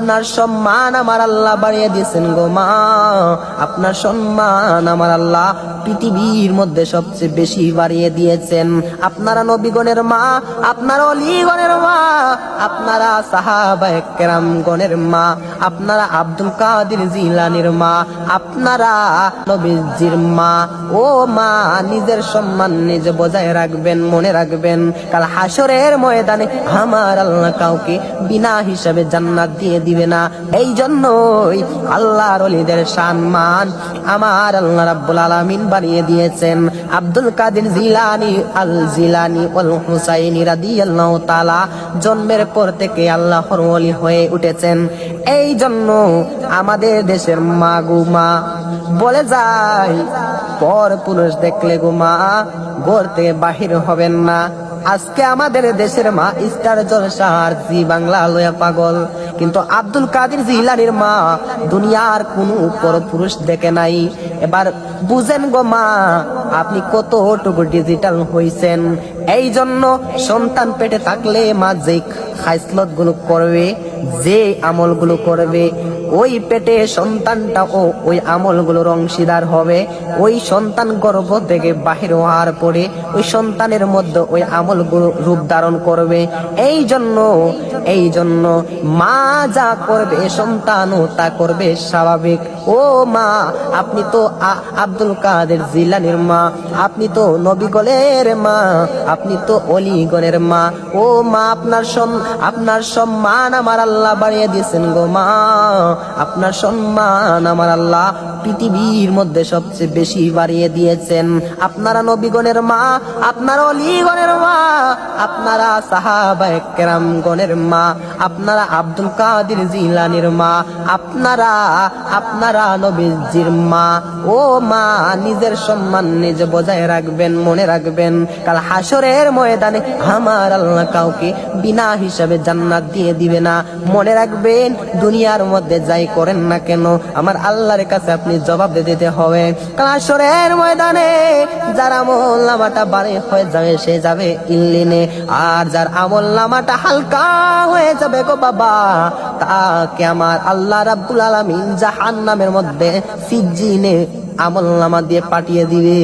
আপনার সম্মান আমার আল্লাহ বাড়িয়ে দিয়েছেন গো মা, আপনার সম্মান আমার আল্লাহ পৃথিবীর মধ্যে সবচেয়ে বেশি বাড়িয়ে দিয়েছেন। আপনারা নবীগণের মা, আপনারা অলিগণের মা, আপনারা সাহাবায়ে কেরামগণের মা, আপনারা আব্দুল কাদের জিলানীর মা, আপনারা নবীজির মা। ও মা, নিজের সম্মান নিজে বজায় রাখবেন, মনে রাখবেন কাল হাসরের ময়দানে আমার আল্লাহ কাউকে বিনা হিসাবে জান্নাত দিয়ে দিবে না। এই জন্যই আল্লাহর ওলিদের সম্মান আমার আল্লাহ রাব্বুল আলামিন বাড়িয়ে দিয়েছেন। আব্দুল কাদের জিলানী আল জিলানী ওয়াল হুসাইনি রাদিয়াল্লাহু তাআলা জন্মের পর থেকে আল্লাহর ওলি হয়ে উঠেছেন। এই জন্য আমাদের দেশের মা গো মা বলে যায়, পর পুরুষ দেখলে গো মা ঘর থেকে বাহির হবেন না। আজকে আমাদের দেশের মা স্টার জলসার জি বাংলা লয়া পাগল, কিন্তু আব্দুল কাদের জিলানীর মা দুনিয়ার কোনো পরপুরুষ দেখে নাই। এবার বুঝেন গো মা, আপনি কতটুকু ডিজিটাল হইছেন। এই জন্য সন্তান পেটে থাকলে মা যে খাইসলত গুলো করবে, যে আমলগুলো করবে, ওই পেটে সন্তানটাও ওই আমলগুলোর অংশীদার হবে। ওই সন্তান গর্ভ থেকে বাহির হওয়ার পরে ওই সন্তানের মধ্যে ওই আমলগুলো রূপ ধারণ করবে। এই জন্য মা যা করবে সন্তানও তা করবে স্বাভাবিক। ও মা, আপনি তো আব্দুল কাদের জিলানীর মা, আপনি তো নবীগণের মা, আপনি তো অলিগণের মা। ও মা, আপনার সম্মান আমার আল্লাহ বাড়িয়ে দিয়েছেন গো মা, আপনার সম্মান আমার আল্লাহ পৃথিবীর মধ্যে সবচেয়ে বেশি বাড়িয়ে দিয়েছেন। আপনারা নবীগণের মা, আপনারা অলিগণের মা, আপনারা সাহাবায়ে কেরামগণের মা, আপনারা আব্দুল কাদের জিলানীর মা, আপনারা নবীজির মা। ও মা, নিজের সম্মান নিজে বজায় রাখবেন, মনে রাখবেন কাল হাসরের ময়দানে আমার আল্লাহ কাউকে বিনা হিসাবে জান্নাত দিয়ে দিবে না। মনে রাখবেন, দুনিয়ার মধ্যে যাই করেন না কেন আমার আল্লাহর কাছে আপনি জবাব দিতে হবে কাল হাসরের ময়দানে। যার আমল নামাটা ভারী হয়ে যাবে সে যাবে ইল্লিনে, আর যার আমল নামাটা হালকা হয়ে যাবে গো বাবা, তাকে আমার আল্লাহ রাব্বুল আলামিন জাহান্নামের মধ্যে সিজ্জিনে আমল নামা দিয়ে পাঠিয়ে দিবে।